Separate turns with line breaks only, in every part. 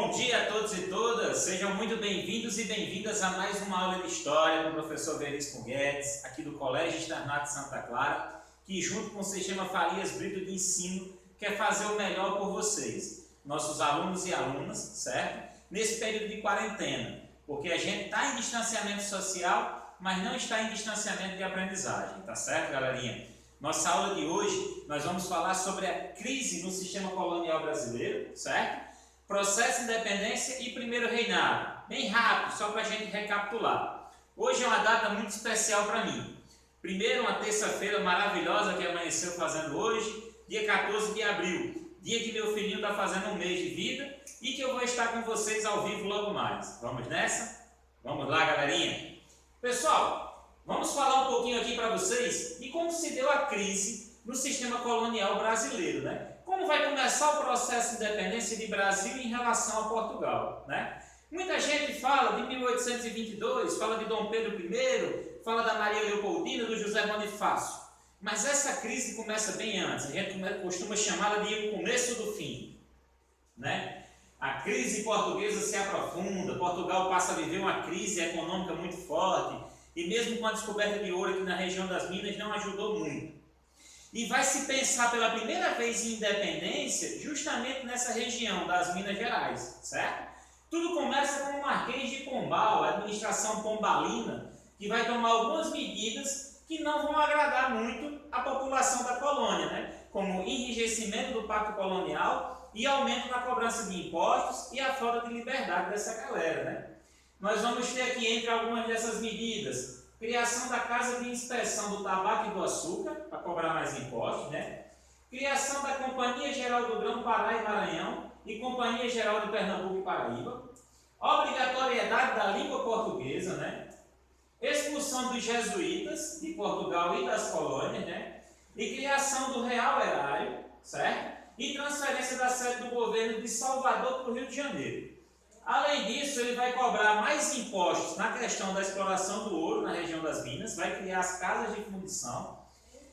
Bom dia a todos e todas, sejam muito bem-vindos e bem-vindas a mais uma aula de História com o professor Veríssimo Guedes, aqui do Colégio Externato Santa Clara, que junto com o Sistema Farias Brito de Ensino quer fazer o melhor por vocês, nossos alunos e alunas, certo? Nesse período de quarentena, porque a gente está em distanciamento social, mas não está em distanciamento de aprendizagem, tá certo, galerinha? Nossa aula de hoje, nós vamos falar sobre a crise no sistema colonial brasileiro, certo? Processo de independência e primeiro reinado. Bem rápido, só para a gente recapitular. Hoje é uma data muito especial para mim. Primeiro, uma terça-feira maravilhosa que amanheceu fazendo hoje, dia 14 de abril, dia que meu filhinho está fazendo um mês de vida e que eu vou estar com vocês ao vivo logo mais. Vamos nessa? Vamos lá, galerinha? Pessoal, vamos falar um pouquinho aqui para vocês de como se deu a crise no sistema colonial brasileiro, né? Como vai começar o processo de independência de Brasil em relação a Portugal, né? Muita gente fala de 1822, fala de Dom Pedro I, fala da Maria Leopoldina, do José Bonifácio. Mas essa crise começa bem antes, a gente costuma chamá-la de o começo do fim, né? A crise portuguesa se aprofunda, Portugal passa a viver uma crise econômica muito forte, e mesmo com a descoberta de ouro aqui na região das Minas não ajudou muito. E vai se pensar pela primeira vez em independência justamente nessa região das Minas Gerais, certo? Tudo começa com o Marquês de Pombal, a administração pombalina, que vai tomar algumas medidas que não vão agradar muito a população da colônia, né? Como enrijecimento do pacto colonial e aumento na cobrança de impostos e a falta de liberdade dessa galera, né? Nós vamos ter aqui entre algumas dessas medidas criação da Casa de Inspeção do Tabaco e do Açúcar, para cobrar mais impostos, né? Criação da Companhia Geral do Grão Pará e Maranhão e Companhia Geral de Pernambuco e Paraíba. Obrigatoriedade da língua portuguesa, né? Expulsão dos jesuítas de Portugal e das colônias, né? E criação do Real Erário, certo? E transferência da sede do governo de Salvador para o Rio de Janeiro. Além disso, ele vai cobrar mais impostos na questão da exploração do ouro na região das Minas, vai criar as casas de fundição,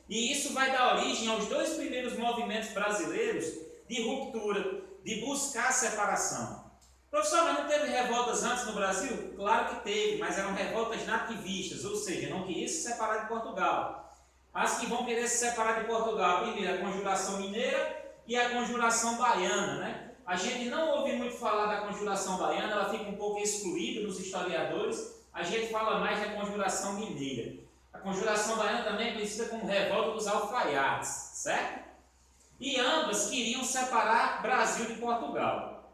e isso vai dar origem aos dois primeiros movimentos brasileiros de ruptura, de buscar a separação. Professor, mas não teve revoltas antes no Brasil? Claro que teve, mas eram revoltas nativistas, ou seja, não queriam se separar de Portugal. As que vão querer se separar de Portugal, primeiro a Conjuração Mineira e a Conjuração Baiana, né? A gente não ouve muito falar da Conjuração Baiana, ela fica um pouco excluída nos historiadores, a gente fala mais da Conjuração Mineira. A Conjuração Baiana também é conhecida como Revolta dos Alfaiates, certo? E ambas queriam separar Brasil de Portugal.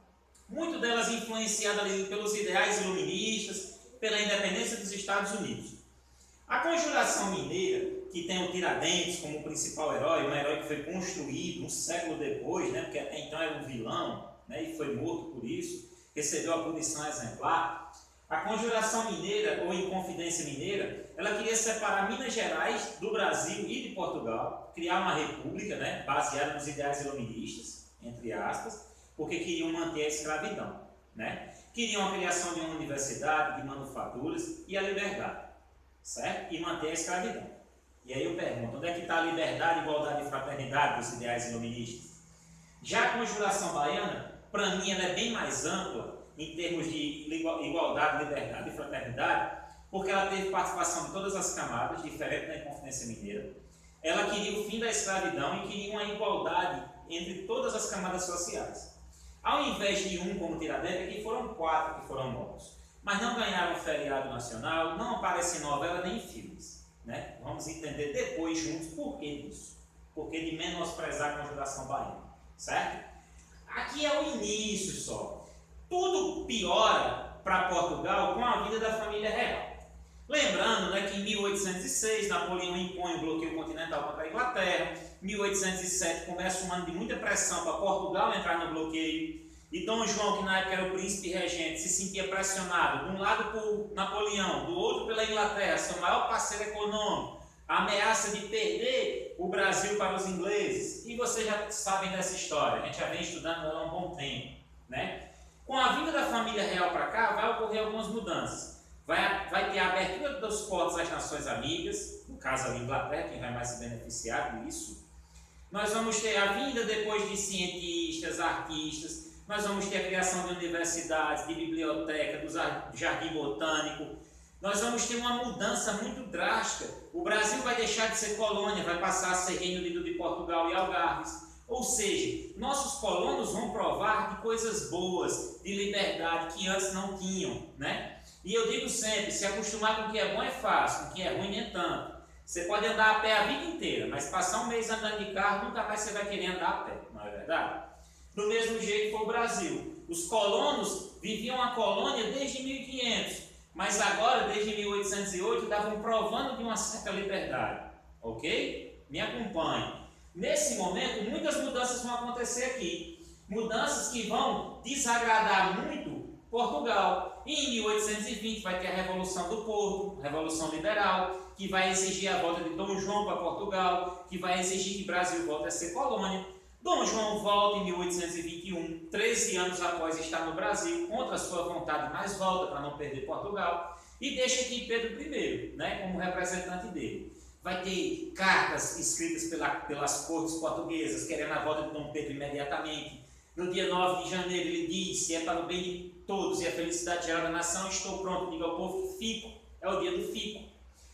Muito delas influenciadas ali pelos ideais iluministas, pela independência dos Estados Unidos. A Conjuração Mineira, que tem o Tiradentes como principal herói, um herói que foi construído um século depois, né, porque até então era um vilão, né, e foi morto por isso, recebeu a punição exemplar. A Conjuração Mineira, ou Inconfidência Mineira, ela queria separar Minas Gerais do Brasil e de Portugal, criar uma república, né, baseada nos ideais iluministas, entre aspas, porque queriam manter a escravidão, né? Queriam a criação de uma universidade, de manufaturas e a liberdade, certo? E manter a escravidão. E aí eu pergunto, onde é que está a liberdade, igualdade e fraternidade dos ideais iluministas? Já a Conjuração Baiana, para mim, ela é bem mais ampla em termos de igualdade, liberdade e fraternidade, porque ela teve participação de todas as camadas, diferente da Inconfidência Mineira. Ela queria o fim da escravidão e queria uma igualdade entre todas as camadas sociais. Ao invés de um como Tiradentes, aqui foram 4 que foram mortos. Mas não ganharam feriado nacional, não aparecem em novela nem em filmes. Né? Vamos entender depois juntos por que disso. Por que de menosprezar a Conjuração Baiana, certo? Aqui é o início só. Tudo piora para Portugal com a vida da família real. Lembrando, né, que em 1806 Napoleão impõe o bloqueio continental contra a Inglaterra. Em 1807 começa um ano de muita pressão para Portugal entrar no bloqueio. E Dom João, que na época era o príncipe regente, se sentia pressionado, de um lado por Napoleão, do outro pela Inglaterra, seu maior parceiro econômico, a ameaça de perder o Brasil para os ingleses. E vocês já sabem dessa história, a gente já vem estudando ela há um bom tempo, né? Com a vinda da família real para cá, vai ocorrer algumas mudanças. Vai ter a abertura dos portos às nações amigas, no caso a Inglaterra, quem vai mais se beneficiar disso. Nós vamos ter a vinda depois de cientistas, artistas, nós vamos ter a criação de universidades, de biblioteca, do jardim botânico. Nós vamos ter uma mudança muito drástica. O Brasil vai deixar de ser colônia, vai passar a ser Reino Unido de Portugal e Algarves. Ou seja, nossos colonos vão provar de coisas boas, de liberdade que antes não tinham, né? E eu digo sempre, se acostumar com o que é bom é fácil, com o que é ruim nem tanto. Você pode andar a pé a vida inteira, mas passar um mês andando de carro, nunca mais você vai querer andar a pé, não é verdade? Do mesmo jeito foi o Brasil. Os colonos viviam a colônia desde 1500, mas agora, desde 1808, estavam provando de uma certa liberdade, ok? Me acompanhe. Nesse momento, muitas mudanças vão acontecer aqui. Mudanças que vão desagradar muito Portugal. E em 1820 vai ter a Revolução do Porto, Revolução Liberal, que vai exigir a volta de Dom João para Portugal, que vai exigir que o Brasil volte a ser colônia. Dom João volta em 1821, 13 anos após estar no Brasil, contra a sua vontade, mas volta para não perder Portugal, e deixa aqui Pedro I, né, como representante dele. Vai ter cartas escritas pelas cortes portuguesas, querendo a volta de Dom Pedro imediatamente. No dia 9 de janeiro ele diz, se é para o bem de todos e a felicidade geral da nação, estou pronto, diga ao povo que fico, é o dia do fico.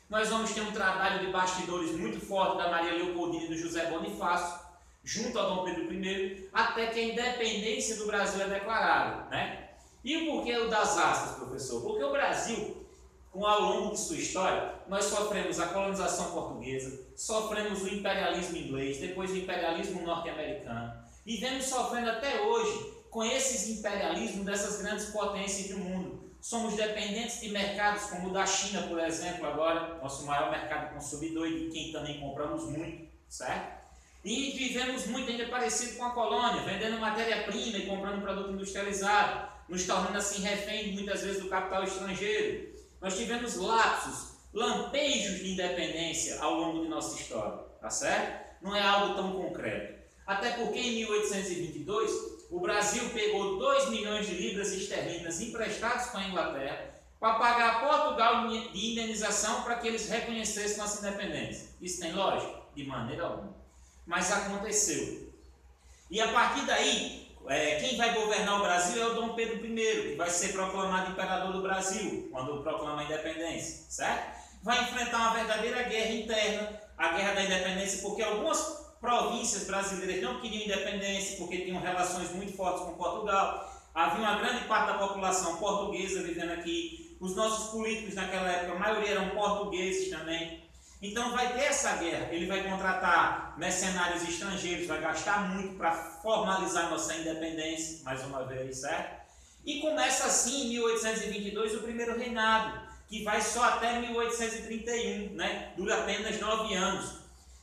Nós vamos ter um trabalho de bastidores muito forte da Maria Leopoldina e do José Bonifácio, junto ao Dom Pedro I, até que a independência do Brasil é declarada, né? E o porquê das aspas, professor? Porque o Brasil, ao longo de sua história, nós sofremos a colonização portuguesa, sofremos o imperialismo inglês, depois o imperialismo norte-americano, e vemos sofrendo até hoje com esses imperialismos dessas grandes potências do mundo. Somos dependentes de mercados como o da China, por exemplo, agora, nosso maior mercado consumidor e de quem também compramos muito, certo? E vivemos muito ainda parecido com a colônia, vendendo matéria-prima e comprando produto industrializado, nos tornando assim refém muitas vezes do capital estrangeiro. Nós tivemos lapsos, lampejos de independência ao longo de nossa história, tá certo? Não é algo tão concreto. Até porque em 1822 o Brasil pegou 2 milhões de libras esterlinas emprestados com a Inglaterra para pagar a Portugal de indenização para que eles reconhecessem nossa independência. Isso tem lógica? De maneira alguma. Mas aconteceu. E a partir daí, quem vai governar o Brasil é o Dom Pedro I, que vai ser proclamado imperador do Brasil, quando proclama a independência, certo? Vai enfrentar uma verdadeira guerra interna, a guerra da independência, porque algumas províncias brasileiras não queriam independência, porque tinham relações muito fortes com Portugal. Havia uma grande parte da população portuguesa vivendo aqui. Os nossos políticos naquela época, a maioria eram portugueses também. Então vai ter essa guerra, ele vai contratar mercenários estrangeiros, vai gastar muito para formalizar nossa independência, mais uma vez, certo? E começa assim em 1822 o primeiro reinado, que vai só até 1831, né? Dura apenas 9 anos.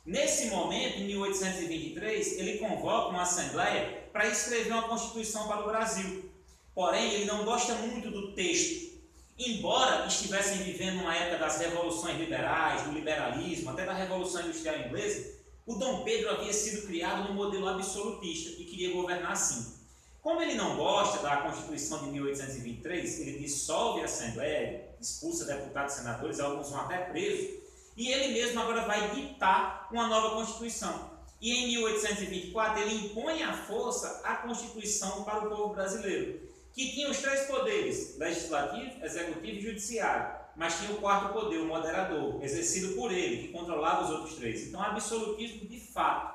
Nesse momento, em 1823, ele convoca uma assembleia para escrever uma constituição para o Brasil. Porém, ele não gosta muito do texto. Embora estivessem vivendo uma época das revoluções liberais, do liberalismo, até da Revolução Industrial Inglesa, o Dom Pedro havia sido criado num modelo absolutista e queria governar assim. Como ele não gosta da Constituição de 1823, ele dissolve a Assembleia, expulsa deputados e senadores, alguns vão até presos, e ele mesmo agora vai ditar uma nova Constituição. E em 1824 ele impõe à força a Constituição para o povo brasileiro, que tinha os 3 poderes, legislativo, executivo e judiciário, mas tinha o 4º poder, o moderador, exercido por ele, que controlava os outros 3. Então, absolutismo de fato.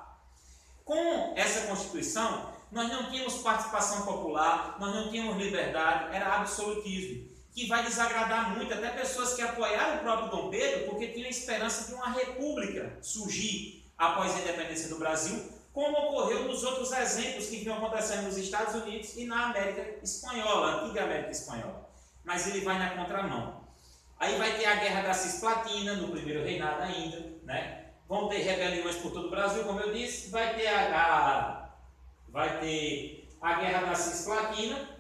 Com essa Constituição, nós não tínhamos participação popular, nós não tínhamos liberdade, era absolutismo, que vai desagradar muito até pessoas que apoiaram o próprio Dom Pedro, porque tinham a esperança de uma república surgir após a independência do Brasil, como ocorreu nos outros exemplos que vinham acontecendo nos Estados Unidos e na América Espanhola, a antiga América Espanhola. Mas ele vai na contramão. Aí vai ter a Guerra da Cisplatina, no primeiro reinado ainda, né? Vão ter rebeliões por todo o Brasil, como eu disse. Vai ter a Guerra da Cisplatina,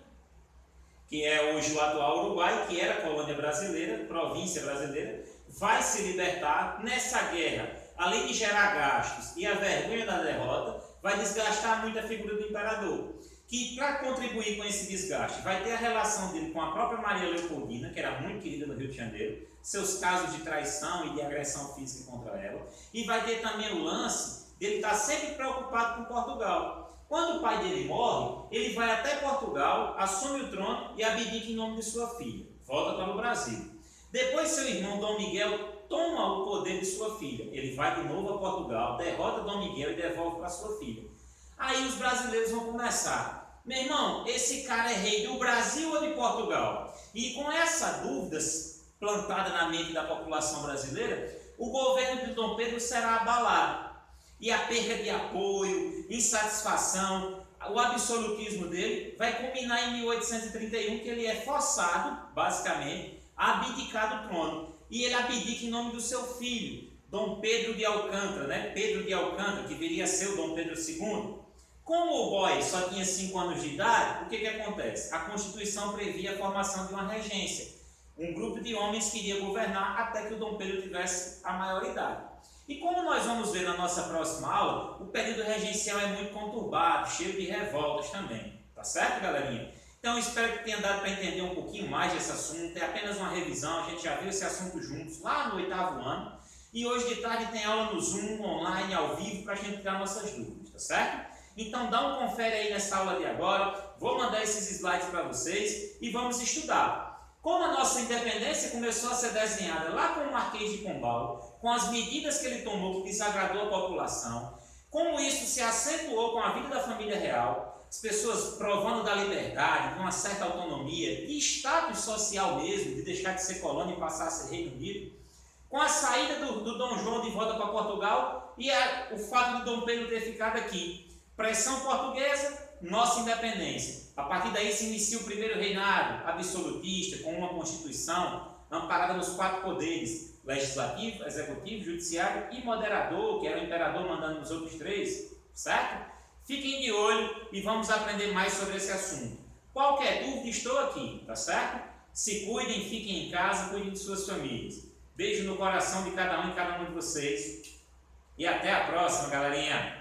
que é hoje o atual Uruguai, que era colônia brasileira, província brasileira, vai se libertar. Nessa guerra, além de gerar gastos e a vergonha da derrota, vai desgastar muito a figura do imperador, que para contribuir com esse desgaste, vai ter a relação dele com a própria Maria Leopoldina, que era muito querida no Rio de Janeiro, seus casos de traição e de agressão física contra ela, e vai ter também o lance dele estar sempre preocupado com Portugal. Quando o pai dele morre, ele vai até Portugal, assume o trono e abdica em nome de sua filha. Volta para o Brasil. Depois seu irmão Dom Miguel toma o poder de sua filha. Ele vai de novo a Portugal, derrota Dom Miguel e devolve para sua filha. Aí os brasileiros vão começar: meu irmão, esse cara é rei do Brasil ou de Portugal? E com essa dúvida plantada na mente da população brasileira, o governo de Dom Pedro será abalado. E a perda de apoio, insatisfação, o absolutismo dele vai culminar em 1831, que ele é forçado, basicamente, a abdicar do trono. E ele abdica em nome do seu filho, Dom Pedro de Alcântara, né? Pedro de Alcântara, que viria a ser o Dom Pedro II. Como o boy só tinha 5 anos de idade, o que acontece? A Constituição previa a formação de uma regência. Um grupo de homens que iria governar até que o Dom Pedro tivesse a maioridade. E como nós vamos ver na nossa próxima aula, o período regencial é muito conturbado, cheio de revoltas também. Tá certo, galerinha? Então, espero que tenha dado para entender um pouquinho mais desse assunto. É apenas uma revisão, a gente já viu esse assunto juntos lá no 8º ano. E hoje de tarde tem aula no Zoom, online, ao vivo, para a gente tirar nossas dúvidas, tá certo? Então, dá um confere aí nessa aula de agora. Vou mandar esses slides para vocês e vamos estudar. Como a nossa independência começou a ser desenhada lá com o Marquês de Pombal, com as medidas que ele tomou que desagradou a população, como isso se acentuou com a vida da família real, as pessoas provando da liberdade, com uma certa autonomia, de status social mesmo, de deixar de ser colônia e passar a ser Reino Unido, com a saída do Dom João de volta para Portugal e o fato de Dom Pedro ter ficado aqui. Pressão portuguesa, nossa independência. A partir daí se inicia o primeiro reinado absolutista, com uma Constituição amparada nos 4 poderes: legislativo, executivo, judiciário e moderador, que era o imperador mandando nos outros 3, certo? Fiquem de olho e vamos aprender mais sobre esse assunto. Qualquer dúvida, estou aqui, tá certo? Se cuidem, fiquem em casa, cuidem de suas famílias. Beijo no coração de cada um e cada uma de vocês. E até a próxima, galerinha!